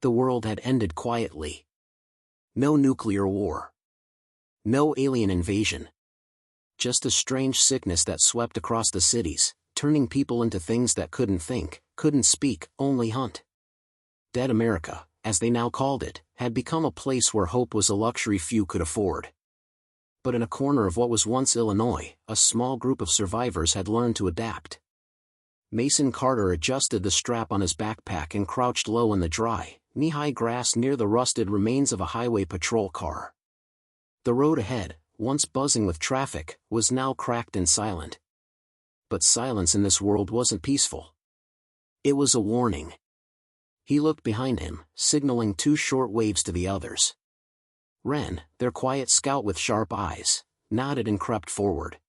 The world had ended quietly. No nuclear war. No alien invasion. Just a strange sickness that swept across the cities, turning people into things that couldn't think, couldn't speak, only hunt. Dead America, as they now called it, had become a place where hope was a luxury few could afford. But in a corner of what was once Illinois, a small group of survivors had learned to adapt. Mason Carter adjusted the strap on his backpack and crouched low in the dry, knee-high grass near the rusted remains of a highway patrol car. The road ahead, once buzzing with traffic, was now cracked and silent. But silence in this world wasn't peaceful. It was a warning. He looked behind him, signaling 2 short waves to the others. Wren, their quiet scout with sharp eyes, nodded and crept forward.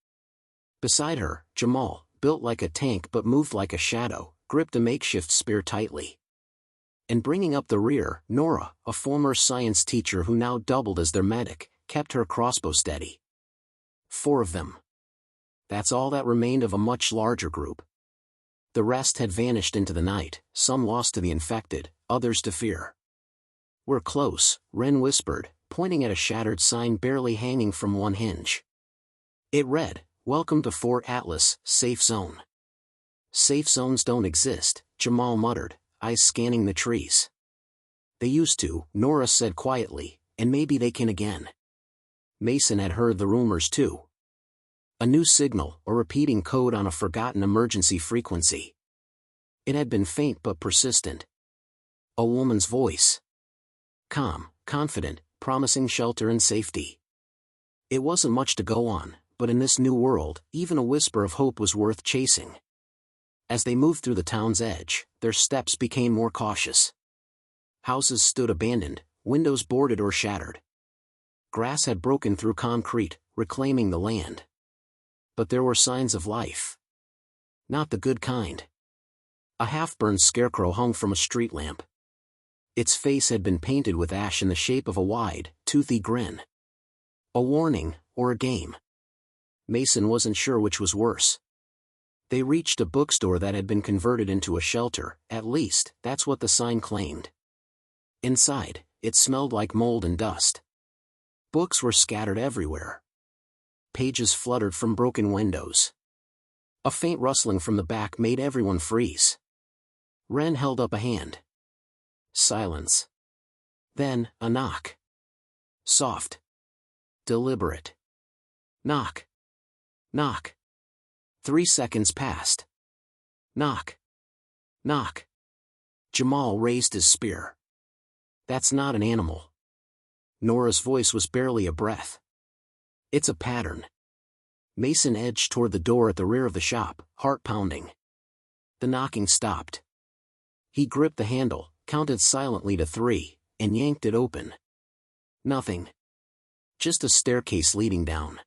Beside her, Jamal, built like a tank but moved like a shadow, gripped a makeshift spear tightly. And bringing up the rear, Nora, a former science teacher who now doubled as their medic, kept her crossbow steady. 4 of them. That's all that remained of a much larger group. The rest had vanished into the night, some lost to the infected, others to fear. "We're close," Wren whispered, pointing at a shattered sign barely hanging from one hinge. It read, "Welcome to Fort Atlas, Safe Zone." "Safe zones don't exist," Jamal muttered, eyes scanning the trees. "They used to," Nora said quietly, "and maybe they can again." Mason had heard the rumors too. A new signal, a repeating code on a forgotten emergency frequency. It had been faint but persistent. A woman's voice. Calm, confident, promising shelter and safety. It wasn't much to go on, but in this new world, even a whisper of hope was worth chasing. As they moved through the town's edge, their steps became more cautious. Houses stood abandoned, windows boarded or shattered. Grass had broken through concrete, reclaiming the land. But there were signs of life. Not the good kind. A half-burned scarecrow hung from a street lamp. Its face had been painted with ash in the shape of a wide, toothy grin. A warning, or a game. Mason wasn't sure which was worse. They reached a bookstore that had been converted into a shelter, at least, that's what the sign claimed. Inside, it smelled like mold and dust. Books were scattered everywhere. Pages fluttered from broken windows. A faint rustling from the back made everyone freeze. Wren held up a hand. Silence. Then, a knock. Soft. Deliberate. Knock. Knock. 3 seconds passed. Knock. Knock. Jamal raised his spear. "That's not an animal." Nora's voice was barely a breath. "It's a pattern." Mason edged toward the door at the rear of the shop, heart pounding. The knocking stopped. He gripped the handle, counted silently to 3, and yanked it open. Nothing. Just a staircase leading down.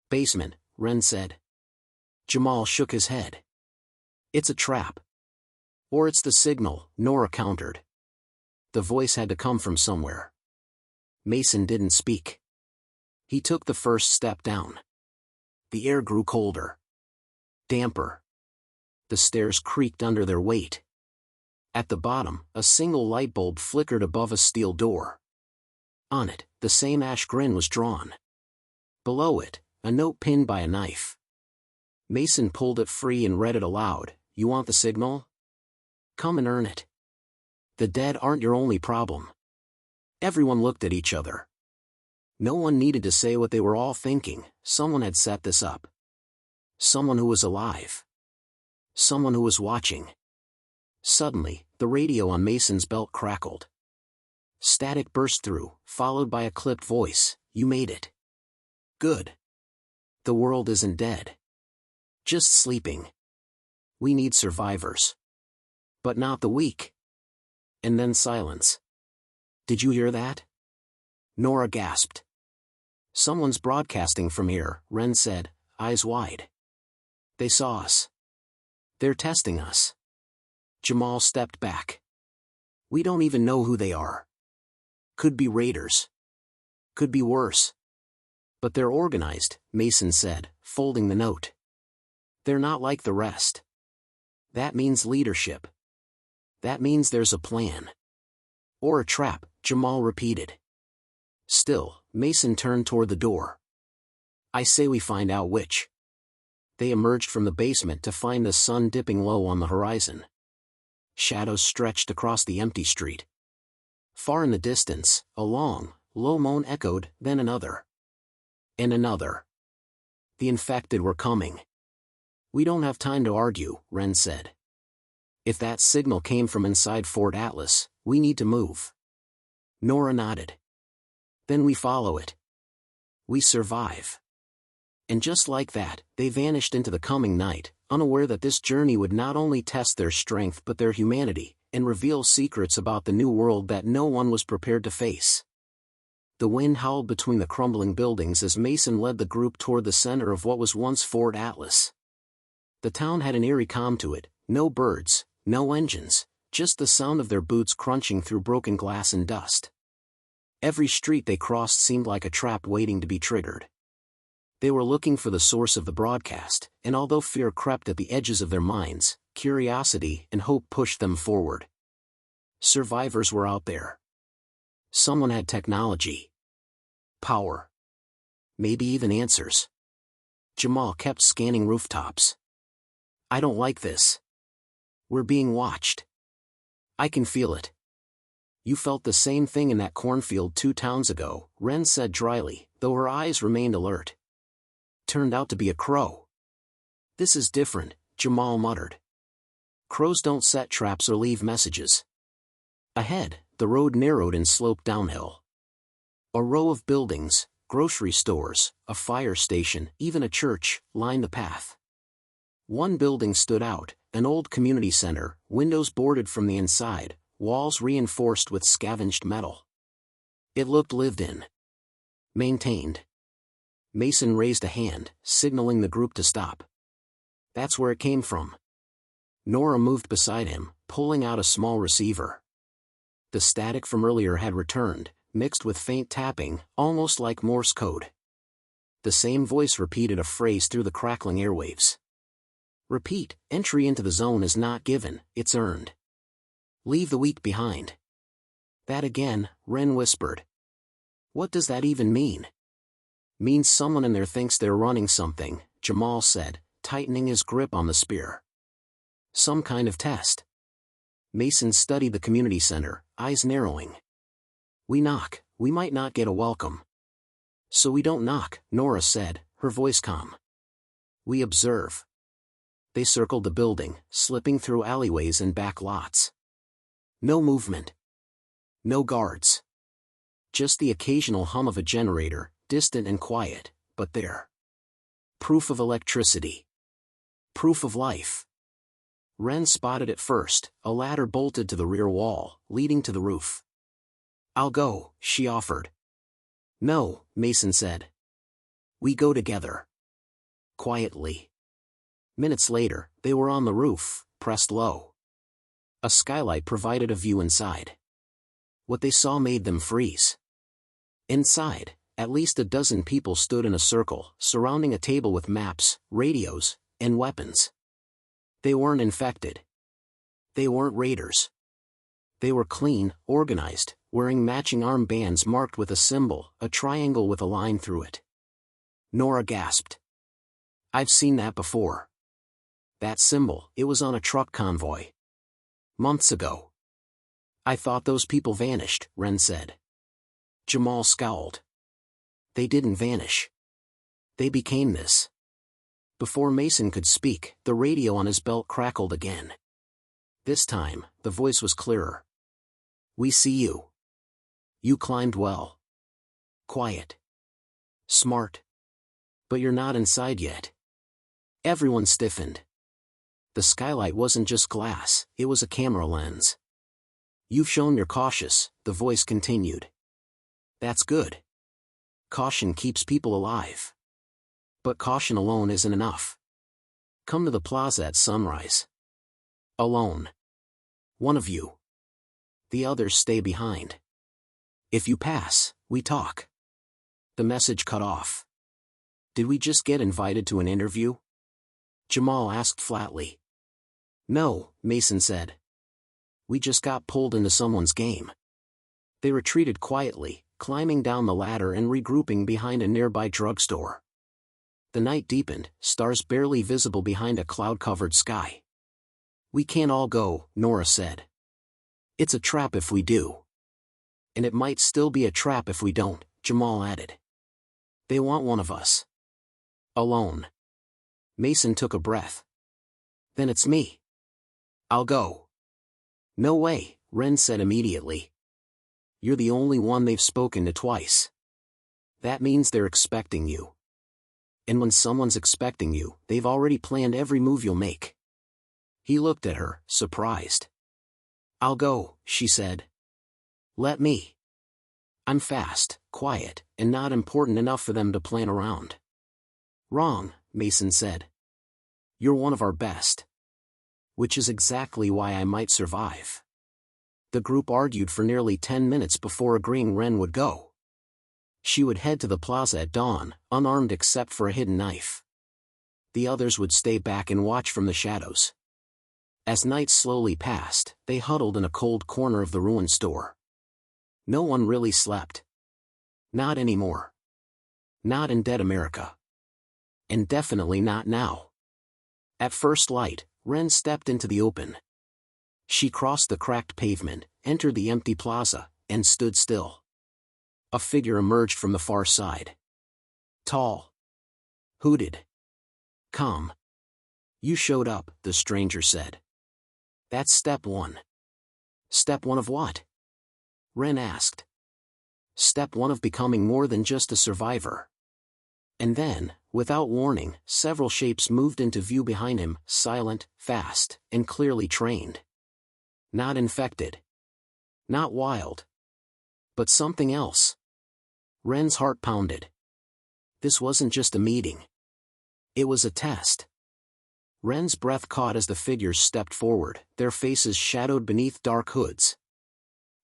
"Basement," Wren said. Jamal shook his head. "It's a trap." "Or it's the signal," Nora countered. The voice had to come from somewhere. Mason didn't speak. He took the first step down. The air grew colder. Damper. The stairs creaked under their weight. At the bottom, a single light bulb flickered above a steel door. On it, the same ash grin was drawn. Below it, a note pinned by a knife. Mason pulled it free and read it aloud. "You want the signal? Come and earn it. The dead aren't your only problem." Everyone looked at each other. No one needed to say what they were all thinking. Someone had set this up. Someone who was alive. Someone who was watching. Suddenly, the radio on Mason's belt crackled. Static burst through, followed by a clipped voice. "You made it. Good. The world isn't dead. Just sleeping. We need survivors. But not the weak." And then silence. "Did you hear that?" Nora gasped. "Someone's broadcasting from here," Wren said, eyes wide. "They saw us. They're testing us." Jamal stepped back. "We don't even know who they are. Could be raiders. Could be worse. But they're organized," Mason said, folding the note. "They're not like the rest. That means leadership. That means there's a plan." Or a trap, Jamal repeated. Still, Mason turned toward the door. I say we find out which. They emerged from the basement to find the sun dipping low on the horizon. Shadows stretched across the empty street. Far in the distance, a long, low moan echoed, then another. And another. The infected were coming. We don't have time to argue, Wren said. If that signal came from inside Fort Atlas, we need to move. Nora nodded. Then we follow it. We survive. And just like that, they vanished into the coming night, unaware that this journey would not only test their strength but their humanity, and reveal secrets about the new world that no one was prepared to face. The wind howled between the crumbling buildings as Mason led the group toward the center of what was once Fort Atlas. The town had an eerie calm to it, no birds, no engines, just the sound of their boots crunching through broken glass and dust. Every street they crossed seemed like a trap waiting to be triggered. They were looking for the source of the broadcast, and although fear crept at the edges of their minds, curiosity and hope pushed them forward. Survivors were out there. Someone had technology. Power. Maybe even answers. Jamal kept scanning rooftops. I don't like this. We're being watched. I can feel it. You felt the same thing in that cornfield 2 towns ago, Wren said dryly, though her eyes remained alert. Turned out to be a crow. This is different, Jamal muttered. Crows don't set traps or leave messages. Ahead, the road narrowed and sloped downhill. A row of buildings, grocery stores, a fire station, even a church, lined the path. One building stood out, an old community center, windows boarded from the inside, walls reinforced with scavenged metal. It looked lived in. Maintained. Mason raised a hand, signaling the group to stop. That's where it came from. Nora moved beside him, pulling out a small receiver. The static from earlier had returned, mixed with faint tapping, almost like Morse code. The same voice repeated a phrase through the crackling airwaves. Repeat, entry into the zone is not given, it's earned. Leave the weak behind. That again, Wren whispered. What does that even mean? Means someone in there thinks they're running something, Jamal said, tightening his grip on the spear. Some kind of test. Mason studied the community center, eyes narrowing. We knock, we might not get a welcome. So we don't knock, Nora said, her voice calm. We observe. They circled the building, slipping through alleyways and back lots. No movement. No guards. Just the occasional hum of a generator, distant and quiet, but there. Proof of electricity. Proof of life. Wren spotted it first, a ladder bolted to the rear wall, leading to the roof. I'll go, she offered. No, Mason said. We go together. Quietly. Minutes later, they were on the roof, pressed low. A skylight provided a view inside. What they saw made them freeze. Inside, at least a dozen people stood in a circle, surrounding a table with maps, radios, and weapons. They weren't infected. They weren't raiders. They were clean, organized, wearing matching armbands marked with a symbol, a triangle with a line through it. Nora gasped. I've seen that before. That symbol, it was on a truck convoy. Months ago. I thought those people vanished, Wren said. Jamal scowled. They didn't vanish. They became this. Before Mason could speak, the radio on his belt crackled again. This time, the voice was clearer. We see you. You climbed well. Quiet. Smart. But you're not inside yet. Everyone stiffened. The skylight wasn't just glass, it was a camera lens. You've shown you're cautious, the voice continued. That's good. Caution keeps people alive. But caution alone isn't enough. Come to the plaza at sunrise. Alone. One of you. The others stay behind. If you pass, we talk. The message cut off. Did we just get invited to an interview? Jamal asked flatly. No, Mason said. We just got pulled into someone's game. They retreated quietly, climbing down the ladder and regrouping behind a nearby drugstore. The night deepened, stars barely visible behind a cloud-covered sky. "We can't all go," Nora said. "It's a trap if we do." "And it might still be a trap if we don't," Jamal added. "They want one of us. Alone." Mason took a breath. "Then it's me. I'll go." "No way," Ren said immediately. "You're the only one they've spoken to twice. That means they're expecting you. And when someone's expecting you, they've already planned every move you'll make." He looked at her, surprised. "I'll go," she said. "Let me. I'm fast, quiet, and not important enough for them to plan around." "Wrong," Mason said. "You're one of our best. Which is exactly why I might survive." The group argued for nearly 10 minutes before agreeing Ren would go. She would head to the plaza at dawn, unarmed except for a hidden knife. The others would stay back and watch from the shadows. As night slowly passed, they huddled in a cold corner of the ruined store. No one really slept. Not anymore. Not in dead America. And definitely not now. At first light, Ren stepped into the open. She crossed the cracked pavement, entered the empty plaza, and stood still. A figure emerged from the far side. Tall. Hooded. Calm. "You showed up," the stranger said. "That's step one." "Step one of what?" Ren asked. "Step one of becoming more than just a survivor." And then, without warning, several shapes moved into view behind him, silent, fast, and clearly trained. Not infected. Not wild. But something else. Ren's heart pounded. This wasn't just a meeting. It was a test. Ren's breath caught as the figures stepped forward, their faces shadowed beneath dark hoods.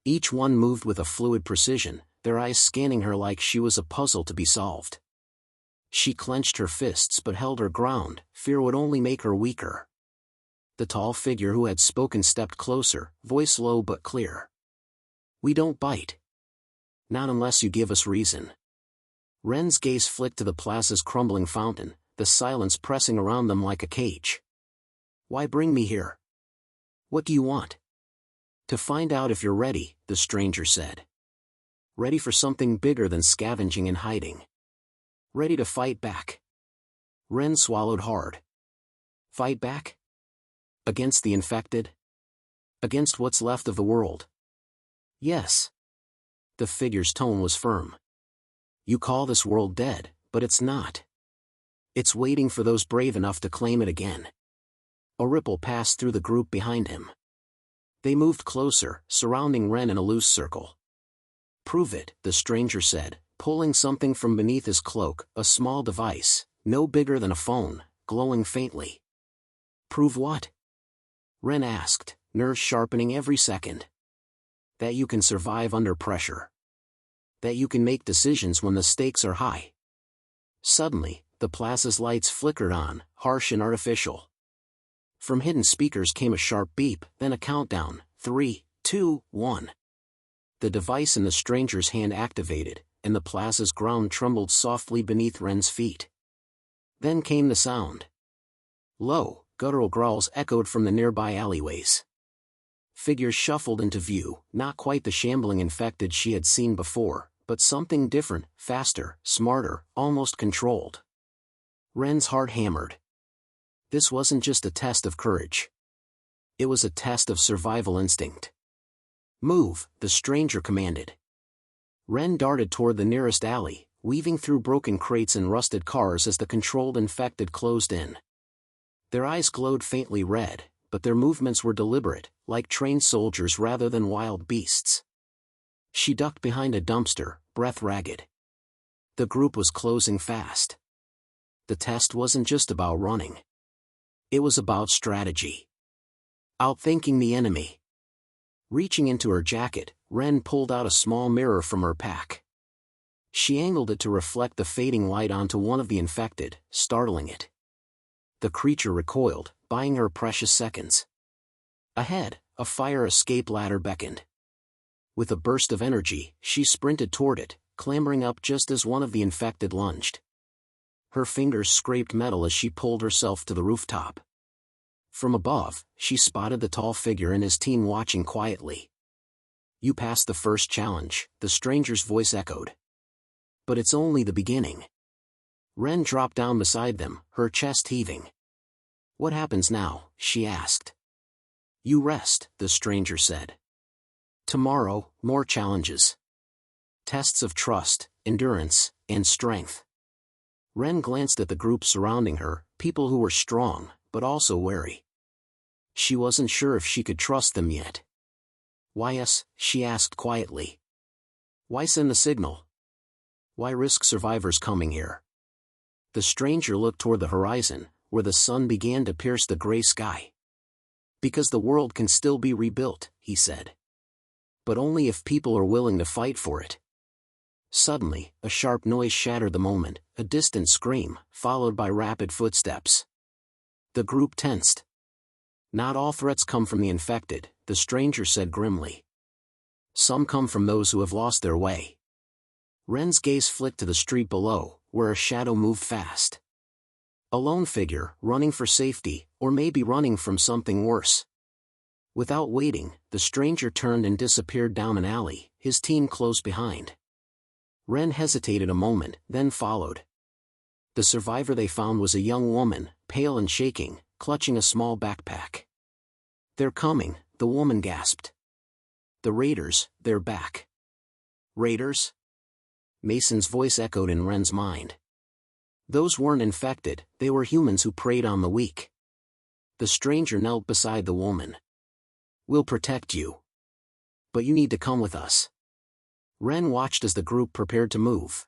Each one moved with a fluid precision, their eyes scanning her like she was a puzzle to be solved. She clenched her fists but held her ground, fear would only make her weaker. The tall figure who had spoken stepped closer, voice low but clear. "We don't bite. Not unless you give us reason." Ren's gaze flicked to the plaza's crumbling fountain, the silence pressing around them like a cage. "Why bring me here? What do you want?" "To find out if you're ready," the stranger said. "Ready for something bigger than scavenging and hiding. Ready to fight back." Ren swallowed hard. Fight back? Against the infected? Against what's left of the world? Yes. The figure's tone was firm. "You call this world dead, but it's not. It's waiting for those brave enough to claim it again." A ripple passed through the group behind him. They moved closer, surrounding Ren in a loose circle. "Prove it," the stranger said, pulling something from beneath his cloak, a small device, no bigger than a phone, glowing faintly. "Prove what?" Ren asked, nerves sharpening every second. "That you can survive under pressure. That you can make decisions when the stakes are high." Suddenly, the plaza's lights flickered on, harsh and artificial. From hidden speakers came a sharp beep, then a countdown, 3, 2, 1. The device in the stranger's hand activated, and the plaza's ground trembled softly beneath Ren's feet. Then came the sound. Low, guttural growls echoed from the nearby alleyways. Figures shuffled into view, not quite the shambling infected she had seen before, but something different, faster, smarter, almost controlled. Ren's heart hammered. This wasn't just a test of courage. It was a test of survival instinct. "Move," the stranger commanded. Ren darted toward the nearest alley, weaving through broken crates and rusted cars as the controlled infected closed in. Their eyes glowed faintly red, but their movements were deliberate, like trained soldiers rather than wild beasts. She ducked behind a dumpster, breath ragged. The group was closing fast. The test wasn't just about running. It was about strategy. Outthinking the enemy. Reaching into her jacket, Ren pulled out a small mirror from her pack. She angled it to reflect the fading light onto one of the infected, startling it. The creature recoiled, buying her precious seconds. Ahead, a fire escape ladder beckoned. With a burst of energy, she sprinted toward it, clambering up just as one of the infected lunged. Her fingers scraped metal as she pulled herself to the rooftop. From above, she spotted the tall figure and his team watching quietly. "You passed the first challenge," the stranger's voice echoed. "But it's only the beginning." Ren dropped down beside them, her chest heaving. "What happens now?" she asked. "You rest," the stranger said. "Tomorrow, more challenges. Tests of trust, endurance, and strength." Ren glanced at the group surrounding her, people who were strong, but also wary. She wasn't sure if she could trust them yet. "Why us?" she asked quietly. "Why send the signal? Why risk survivors coming here?" The stranger looked toward the horizon, where the sun began to pierce the gray sky. "Because the world can still be rebuilt," he said. "But only if people are willing to fight for it." Suddenly, a sharp noise shattered the moment, a distant scream, followed by rapid footsteps. The group tensed. "Not all threats come from the infected," the stranger said grimly. "Some come from those who have lost their way." Ren's gaze flicked to the street below, where a shadow moved fast. A lone figure, running for safety, or maybe running from something worse. Without waiting, the stranger turned and disappeared down an alley, his team close behind. Ren hesitated a moment, then followed. The survivor they found was a young woman, pale and shaking, clutching a small backpack. "They're coming," the woman gasped. "The raiders, they're back." "Raiders?" Mason's voice echoed in Ren's mind. Those weren't infected, they were humans who preyed on the weak. The stranger knelt beside the woman. "We'll protect you. But you need to come with us." Ren watched as the group prepared to move.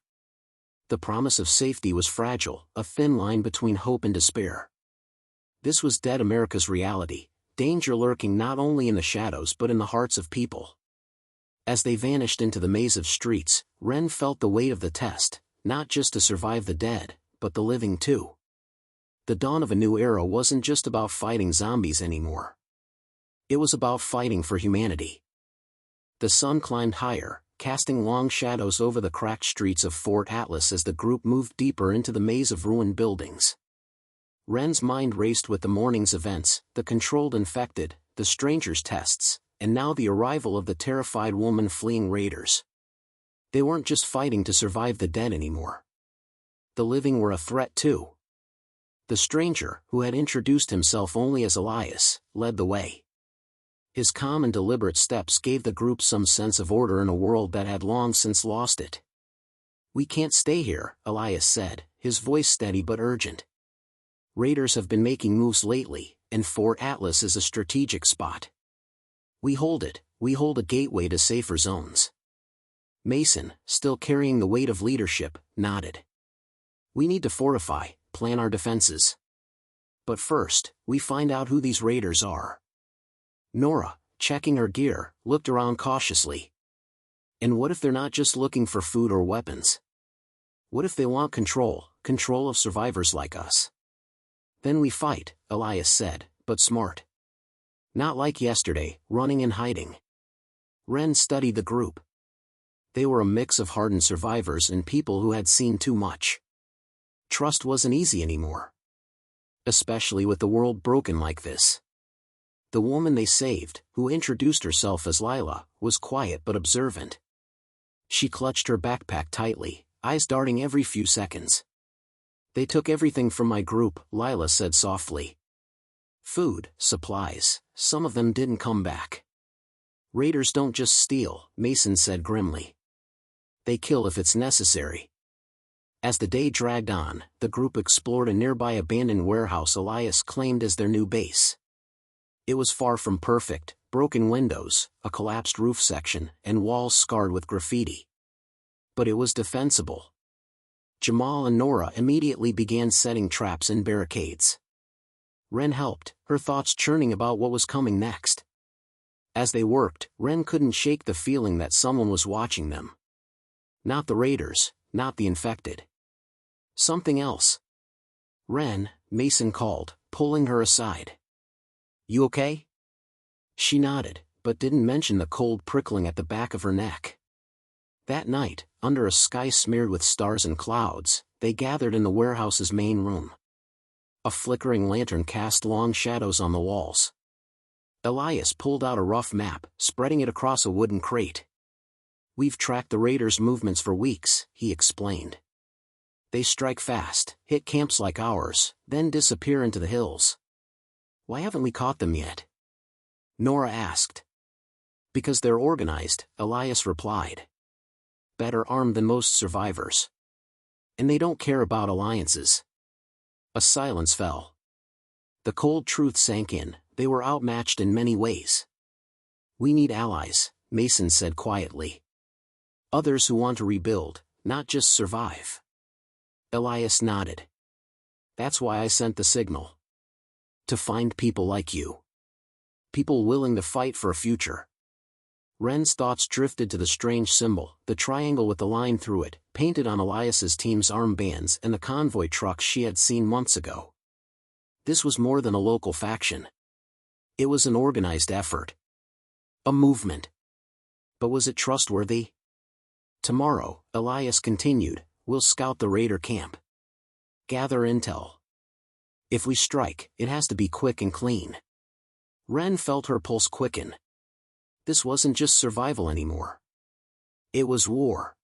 The promise of safety was fragile, a thin line between hope and despair. This was dead America's reality, danger lurking not only in the shadows but in the hearts of people. As they vanished into the maze of streets, Ren felt the weight of the test, not just to survive the dead, but the living too. The dawn of a new era wasn't just about fighting zombies anymore. It was about fighting for humanity. The sun climbed higher, casting long shadows over the cracked streets of Fort Atlas as the group moved deeper into the maze of ruined buildings. Ren's mind raced with the morning's events, the controlled infected, the stranger's tests, and now the arrival of the terrified woman fleeing raiders. They weren't just fighting to survive the dead anymore. The living were a threat too. The stranger, who had introduced himself only as Elias, led the way. His calm and deliberate steps gave the group some sense of order in a world that had long since lost it. "We can't stay here," Elias said, his voice steady but urgent. "Raiders have been making moves lately, and Fort Atlas is a strategic spot. We hold a gateway to safer zones." Mason, still carrying the weight of leadership, nodded. "We need to fortify, plan our defenses. But first, we find out who these raiders are." Nora, checking her gear, looked around cautiously. "And what if they're not just looking for food or weapons? What if they want control of survivors like us?" "Then we fight," Elias said, "but smart. Not like yesterday, running and hiding." Ren studied the group. They were a mix of hardened survivors and people who had seen too much. Trust wasn't easy anymore. Especially with the world broken like this. The woman they saved, who introduced herself as Lila, was quiet but observant. She clutched her backpack tightly, eyes darting every few seconds. "They took everything from my group," Lila said softly. "Food, supplies, some of them didn't come back." "Raiders don't just steal," Mason said grimly. "They kill if it's necessary." As the day dragged on, the group explored a nearby abandoned warehouse Elias claimed as their new base. It was far from perfect, broken windows, a collapsed roof section, and walls scarred with graffiti. But it was defensible. Jamal and Nora immediately began setting traps and barricades. Ren helped, her thoughts churning about what was coming next. As they worked, Ren couldn't shake the feeling that someone was watching them. Not the raiders, not the infected. Something else. "Ren," Mason called, pulling her aside. "You okay?" She nodded, but didn't mention the cold prickling at the back of her neck. That night, under a sky smeared with stars and clouds, they gathered in the warehouse's main room. A flickering lantern cast long shadows on the walls. Elias pulled out a rough map, spreading it across a wooden crate. "We've tracked the raiders' movements for weeks," he explained. "They strike fast, hit camps like ours, then disappear into the hills. Why haven't we caught them yet?" Nora asked. "Because they're organized," Elias replied. "Better armed than most survivors. And they don't care about alliances." A silence fell. The cold truth sank in, they were outmatched in many ways. "We need allies," Mason said quietly. "Others who want to rebuild, not just survive." Elias nodded. "That's why I sent the signal. To find people like you. People willing to fight for a future." Wren's thoughts drifted to the strange symbol, the triangle with the line through it, painted on Elias's team's armbands and the convoy trucks she had seen months ago. This was more than a local faction. It was an organized effort. A movement. But was it trustworthy? "Tomorrow," Elias continued, "we'll scout the raider camp. Gather intel. If we strike, it has to be quick and clean." Wren felt her pulse quicken. This wasn't just survival anymore. It was war.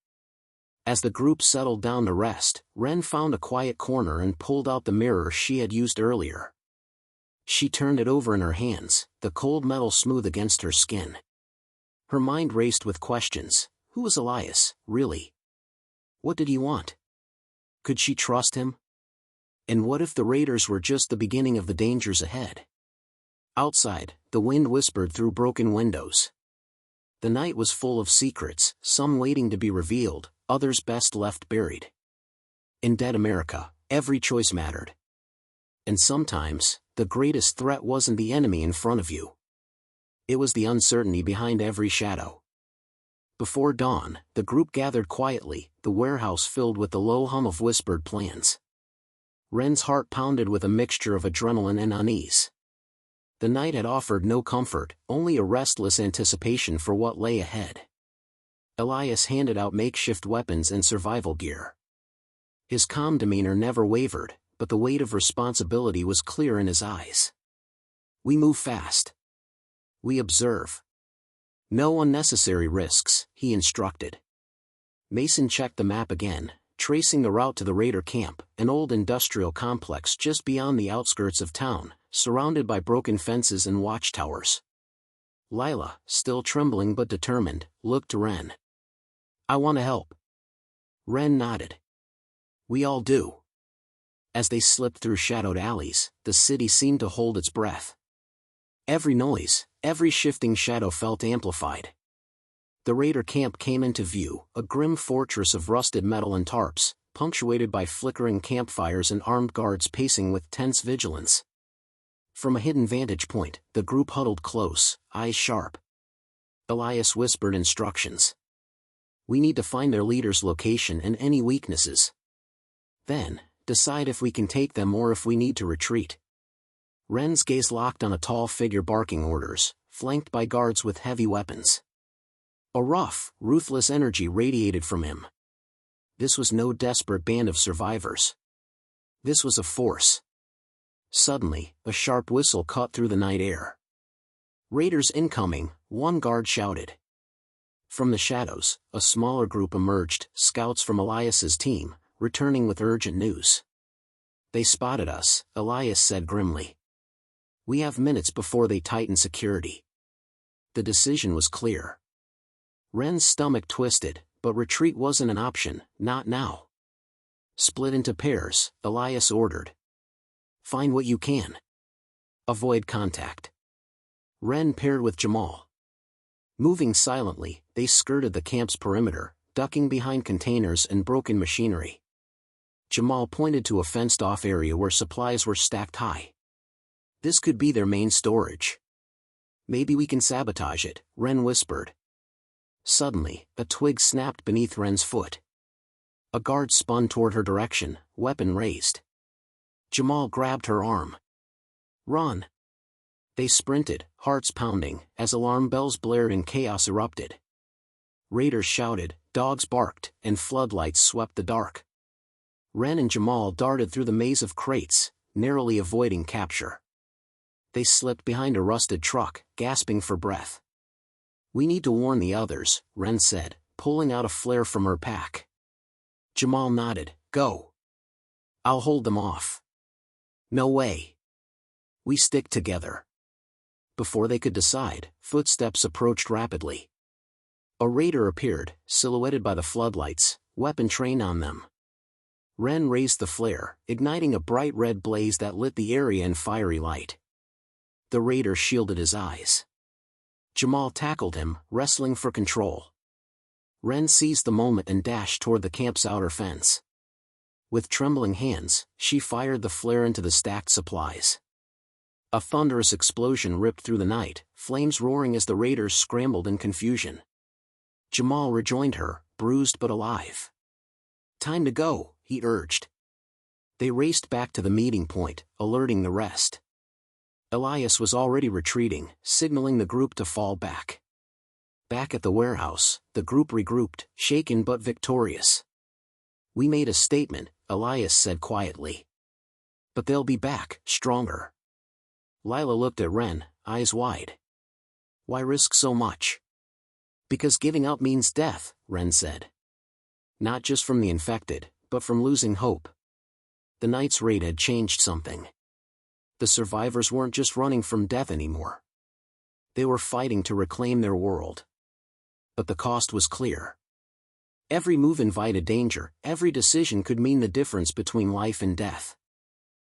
As the group settled down to rest, Wren found a quiet corner and pulled out the mirror she had used earlier. She turned it over in her hands, the cold metal smooth against her skin. Her mind raced with questions. Who was Elias, really? What did he want? Could she trust him? And what if the raiders were just the beginning of the dangers ahead? Outside, the wind whispered through broken windows. The night was full of secrets, some waiting to be revealed, others best left buried. In dead America, every choice mattered. And sometimes, the greatest threat wasn't the enemy in front of you. It was the uncertainty behind every shadow. Before dawn, the group gathered quietly, the warehouse filled with the low hum of whispered plans. Wren's heart pounded with a mixture of adrenaline and unease. The night had offered no comfort, only a restless anticipation for what lay ahead. Elias handed out makeshift weapons and survival gear. His calm demeanor never wavered, but the weight of responsibility was clear in his eyes. "We move fast. We observe. No unnecessary risks," he instructed. Mason checked the map again, tracing the route to the raider camp, an old industrial complex just beyond the outskirts of town, surrounded by broken fences and watchtowers. Lila, still trembling but determined, looked to Wren. "I want to help." Wren nodded. "We all do." As they slipped through shadowed alleys, the city seemed to hold its breath. Every noise, every shifting shadow felt amplified. The raider camp came into view, a grim fortress of rusted metal and tarps, punctuated by flickering campfires and armed guards pacing with tense vigilance. From a hidden vantage point, the group huddled close, eyes sharp. Elias whispered instructions. "We need to find their leader's location and any weaknesses. Then, decide if we can take them or if we need to retreat." Wren's gaze locked on a tall figure barking orders, flanked by guards with heavy weapons. A rough, ruthless energy radiated from him. This was no desperate band of survivors. This was a force. Suddenly, a sharp whistle cut through the night air. "Raiders incoming," one guard shouted. From the shadows, a smaller group emerged, scouts from Elias's team, returning with urgent news. "They spotted us," Elias said grimly. "We have minutes before they tighten security." The decision was clear. Wren's stomach twisted, but retreat wasn't an option, not now. "Split into pairs," Elias ordered. "Find what you can. Avoid contact." Wren paired with Jamal. Moving silently, they skirted the camp's perimeter, ducking behind containers and broken machinery. Jamal pointed to a fenced-off area where supplies were stacked high. "This could be their main storage." "Maybe we can sabotage it," Wren whispered. Suddenly, a twig snapped beneath Wren's foot. A guard spun toward her direction, weapon raised. Jamal grabbed her arm. "Run!" They sprinted, hearts pounding, as alarm bells blared and chaos erupted. Raiders shouted, dogs barked, and floodlights swept the dark. Ren and Jamal darted through the maze of crates, narrowly avoiding capture. They slipped behind a rusted truck, gasping for breath. "We need to warn the others," Ren said, pulling out a flare from her pack. Jamal nodded. "Go. I'll hold them off." "No way. We stick together." Before they could decide, footsteps approached rapidly. A raider appeared, silhouetted by the floodlights, weapon trained on them. Ren raised the flare, igniting a bright red blaze that lit the area in fiery light. The raider shielded his eyes. Jamal tackled him, wrestling for control. Ren seized the moment and dashed toward the camp's outer fence. With trembling hands, she fired the flare into the stacked supplies. A thunderous explosion ripped through the night, flames roaring as the raiders scrambled in confusion. Jamal rejoined her, bruised but alive. "Time to go," he urged. They raced back to the meeting point, alerting the rest. Elias was already retreating, signaling the group to fall back. Back at the warehouse, the group regrouped, shaken but victorious. "We made a statement," Elias said quietly. "But they'll be back, stronger." Lila looked at Ren, eyes wide. "Why risk so much?" "Because giving up means death," Ren said. "Not just from the infected, but from losing hope." The night's raid had changed something. The survivors weren't just running from death anymore. They were fighting to reclaim their world. But the cost was clear. Every move invited danger, every decision could mean the difference between life and death.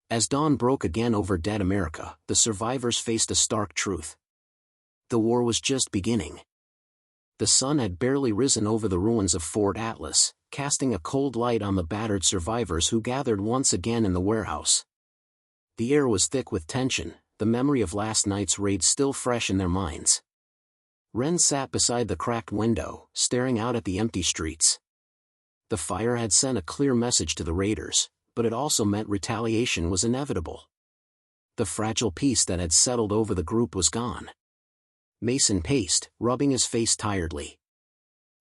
As dawn broke again over dead America, the survivors faced a stark truth. The war was just beginning. The sun had barely risen over the ruins of Fort Atlas, casting a cold light on the battered survivors who gathered once again in the warehouse. The air was thick with tension, the memory of last night's raid still fresh in their minds. Ren sat beside the cracked window, staring out at the empty streets. The fire had sent a clear message to the raiders, but it also meant retaliation was inevitable. The fragile peace that had settled over the group was gone. Mason paced, rubbing his face tiredly.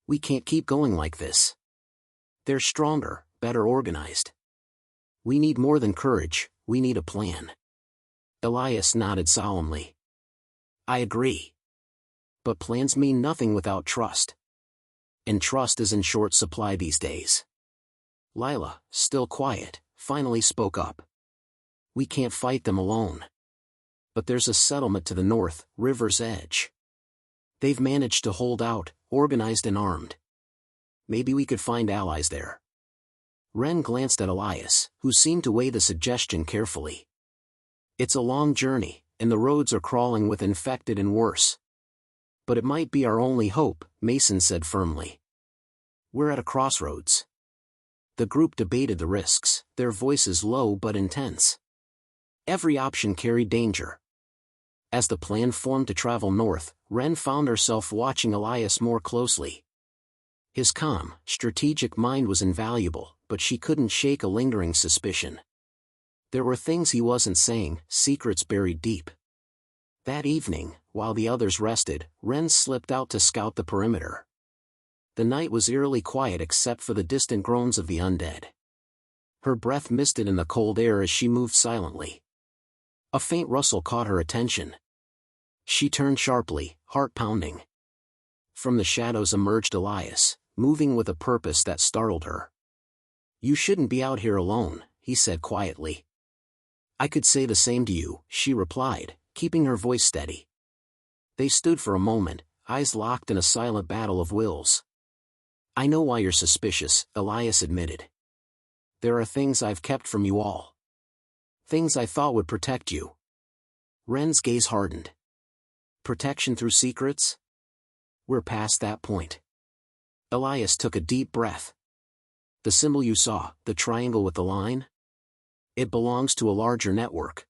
"We can't keep going like this. They're stronger, better organized. We need more than courage, we need a plan." Elias nodded solemnly. "I agree. But plans mean nothing without trust. And trust is in short supply these days." Lila, still quiet, finally spoke up. "We can't fight them alone. But there's a settlement to the north, River's Edge. They've managed to hold out, organized and armed. Maybe we could find allies there." Ren glanced at Elias, who seemed to weigh the suggestion carefully. "It's a long journey, and the roads are crawling with infected and worse. But it might be our only hope," Mason said firmly. "We're at a crossroads." The group debated the risks, their voices low but intense. Every option carried danger. As the plan formed to travel north, Ren found herself watching Elias more closely. His calm, strategic mind was invaluable, but she couldn't shake a lingering suspicion. There were things he wasn't saying, secrets buried deep. That evening, while the others rested, Ren slipped out to scout the perimeter. The night was eerily quiet except for the distant groans of the undead. Her breath misted in the cold air as she moved silently. A faint rustle caught her attention. She turned sharply, heart pounding. From the shadows emerged Elias, moving with a purpose that startled her. "You shouldn't be out here alone," he said quietly. "I could say the same to you," she replied, keeping her voice steady. They stood for a moment, eyes locked in a silent battle of wills. "I know why you're suspicious," Elias admitted. "There are things I've kept from you all. Things I thought would protect you." Ren's gaze hardened. "Protection through secrets? We're past that point." Elias took a deep breath. "The symbol you saw, the triangle with the line? It belongs to a larger network.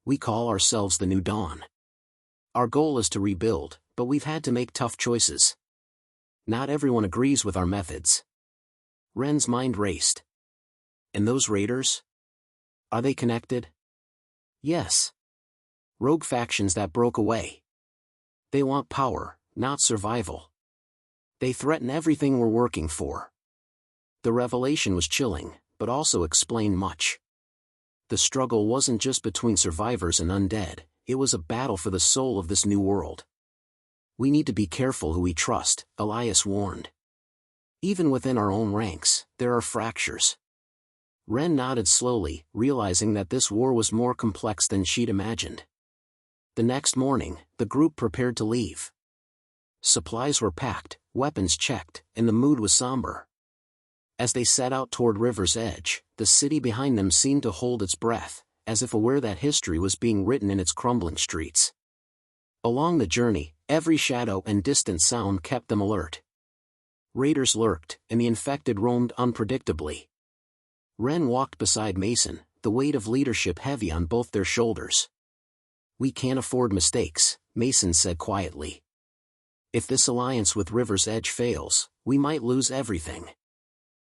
We call ourselves the New Dawn. Our goal is to rebuild, but we've had to make tough choices. Not everyone agrees with our methods." Ren's mind raced. "And those raiders? Are they connected?" "Yes. Rogue factions that broke away. They want power, not survival. They threaten everything we're working for. The revelation was chilling, but also explained much. The struggle wasn't just between survivors and undead, it was a battle for the soul of this new world. We need to be careful who we trust, Elias warned. Even within our own ranks, there are fractures. Ren nodded slowly, realizing that this war was more complex than she'd imagined. The next morning, the group prepared to leave. Supplies were packed, weapons checked, and the mood was somber. As they set out toward River's Edge, the city behind them seemed to hold its breath, as if aware that history was being written in its crumbling streets. Along the journey, every shadow and distant sound kept them alert. Raiders lurked, and the infected roamed unpredictably. Ren walked beside Mason, the weight of leadership heavy on both their shoulders. "We can't afford mistakes," Mason said quietly. "If this alliance with River's Edge fails, we might lose everything.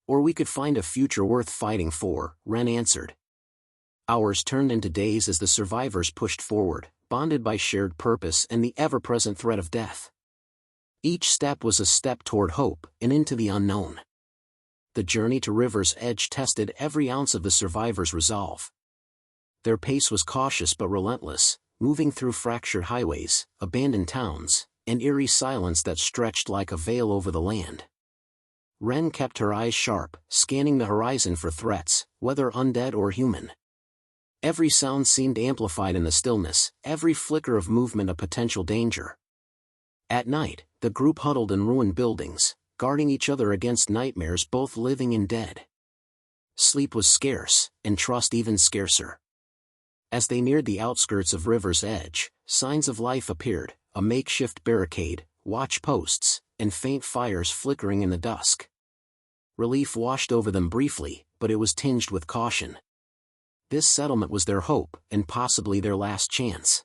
Or we could find a future worth fighting for," Ren answered. Hours turned into days as the survivors pushed forward, bonded by shared purpose and the ever-present threat of death. Each step was a step toward hope and into the unknown. The journey to River's Edge tested every ounce of the survivors' resolve. Their pace was cautious but relentless, moving through fractured highways, abandoned towns, and eerie silence that stretched like a veil over the land. Ren kept her eyes sharp, scanning the horizon for threats, whether undead or human. Every sound seemed amplified in the stillness, every flicker of movement a potential danger. At night, the group huddled in ruined buildings, guarding each other against nightmares both living and dead. Sleep was scarce, and trust even scarcer. As they neared the outskirts of River's Edge, signs of life appeared, a makeshift barricade, watch posts, and faint fires flickering in the dusk. Relief washed over them briefly, but it was tinged with caution. This settlement was their hope, and possibly their last chance.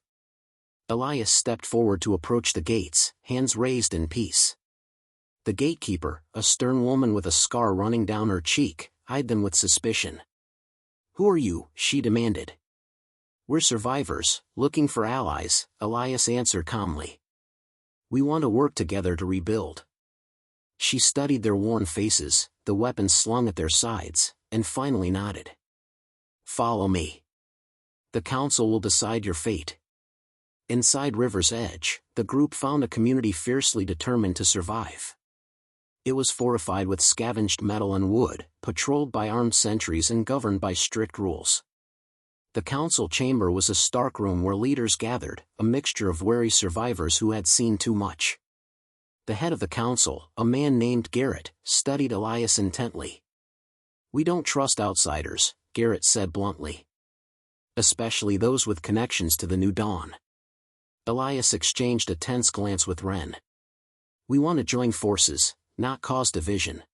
Elias stepped forward to approach the gates, hands raised in peace. The gatekeeper, a stern woman with a scar running down her cheek, eyed them with suspicion. "Who are you?" she demanded. "We're survivors, looking for allies," Elias answered calmly. "We want to work together to rebuild." She studied their worn faces, the weapons slung at their sides, and finally nodded. "Follow me. The council will decide your fate." Inside River's Edge, the group found a community fiercely determined to survive. It was fortified with scavenged metal and wood, patrolled by armed sentries and governed by strict rules. The council chamber was a stark room where leaders gathered, a mixture of wary survivors who had seen too much. The head of the council, a man named Garrett, studied Elias intently. "We don't trust outsiders," Garrett said bluntly. "Especially those with connections to the New Dawn." Elias exchanged a tense glance with Ren. "We want to join forces, not cause division."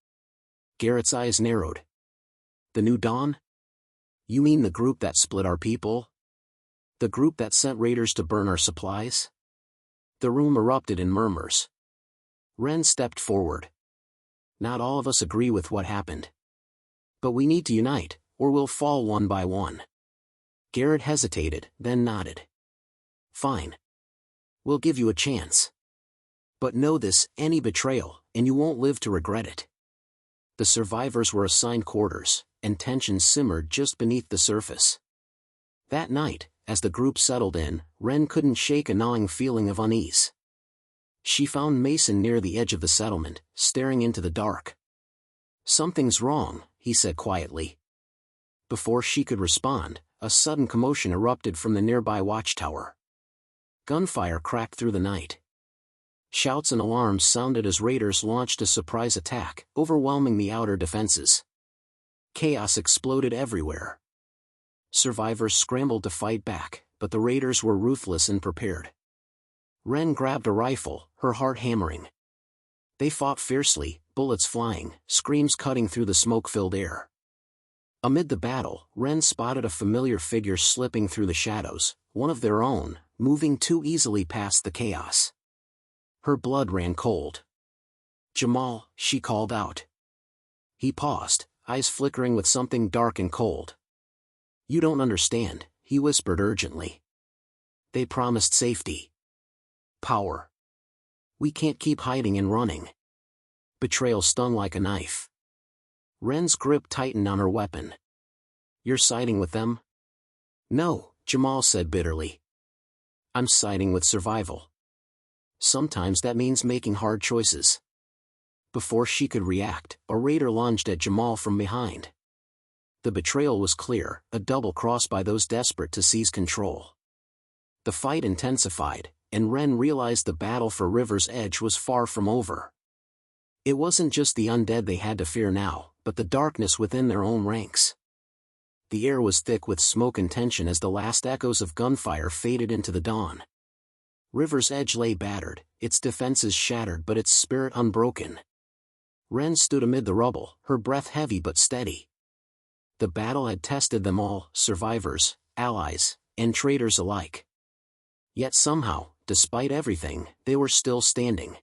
Garrett's eyes narrowed. "The New Dawn? You mean the group that split our people? The group that sent raiders to burn our supplies?" The room erupted in murmurs. Ren stepped forward. "Not all of us agree with what happened. But we need to unite, or we'll fall one by one." Garrett hesitated, then nodded. "Fine. We'll give you a chance. But know this, any betrayal, and you won't live to regret it." The survivors were assigned quarters, and tensions simmered just beneath the surface. That night, as the group settled in, Ren couldn't shake a gnawing feeling of unease. She found Mason near the edge of the settlement, staring into the dark. "Something's wrong," he said quietly. Before she could respond, a sudden commotion erupted from the nearby watchtower. Gunfire cracked through the night. Shouts and alarms sounded as raiders launched a surprise attack, overwhelming the outer defenses. Chaos exploded everywhere. Survivors scrambled to fight back, but the raiders were ruthless and prepared. Ren grabbed a rifle, her heart hammering. They fought fiercely, bullets flying, screams cutting through the smoke-filled air. Amid the battle, Ren spotted a familiar figure slipping through the shadows, one of their own, moving too easily past the chaos. Her blood ran cold. "Jamal," she called out. He paused, eyes flickering with something dark and cold. "You don't understand," he whispered urgently. They promised safety. Power. We can't keep hiding and running. Betrayal stung like a knife. Ren's grip tightened on her weapon. You're siding with them? No, Jamal said bitterly. I'm siding with survival. Sometimes that means making hard choices. Before she could react, a raider lunged at Jamal from behind. The betrayal was clear, a double cross by those desperate to seize control. The fight intensified, and Ren realized the battle for River's Edge was far from over. It wasn't just the undead they had to fear now, but the darkness within their own ranks. The air was thick with smoke and tension as the last echoes of gunfire faded into the dawn. River's Edge lay battered, its defenses shattered but its spirit unbroken. Ren stood amid the rubble, her breath heavy but steady. The battle had tested them all, survivors, allies, and traitors alike. Yet somehow, despite everything, they were still standing.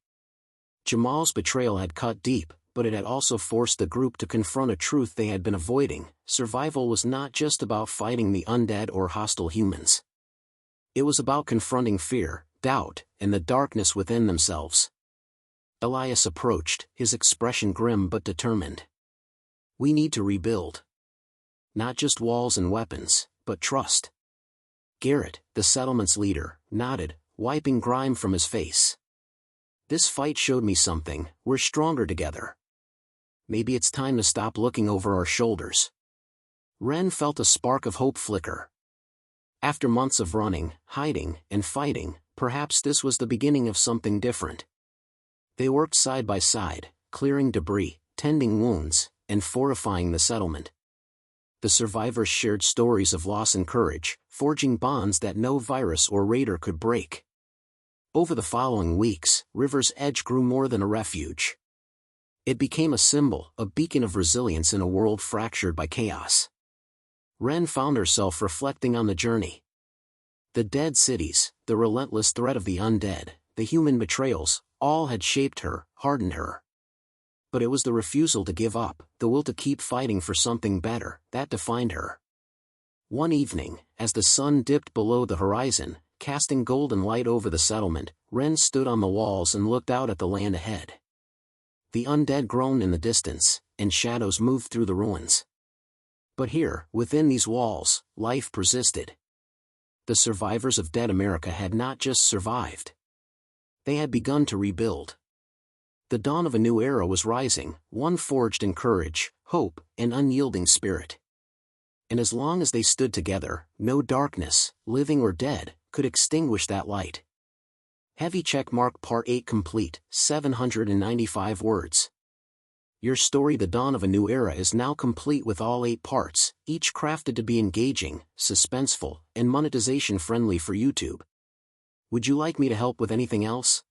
Jamal's betrayal had cut deep, but it had also forced the group to confront a truth they had been avoiding. Survival was not just about fighting the undead or hostile humans. It was about confronting fear, doubt, and the darkness within themselves. Elias approached, his expression grim but determined. We need to rebuild. Not just walls and weapons, but trust. Garrett, the settlement's leader, nodded, wiping grime from his face. This fight showed me something, we're stronger together. Maybe it's time to stop looking over our shoulders. Ren felt a spark of hope flicker. After months of running, hiding, and fighting, perhaps this was the beginning of something different. They worked side by side, clearing debris, tending wounds, and fortifying the settlement. The survivors shared stories of loss and courage, forging bonds that no virus or raider could break. Over the following weeks, River's Edge grew more than a refuge. It became a symbol, a beacon of resilience in a world fractured by chaos. Ren found herself reflecting on the journey. The dead cities, the relentless threat of the undead, the human betrayals, all had shaped her, hardened her. But it was the refusal to give up, the will to keep fighting for something better, that defined her. One evening, as the sun dipped below the horizon, casting golden light over the settlement, Ren stood on the walls and looked out at the land ahead. The undead groaned in the distance, and shadows moved through the ruins. But here, within these walls, life persisted. The survivors of dead America had not just survived. They had begun to rebuild. The dawn of a new era was rising, one forged in courage, hope, and unyielding spirit. And as long as they stood together, no darkness, living or dead, could extinguish that light. Heavy check mark Part 8 complete, 795 words. Your story The Dawn of a New Era is now complete with all 8 parts, each crafted to be engaging, suspenseful, and monetization friendly for YouTube. Would you like me to help with anything else?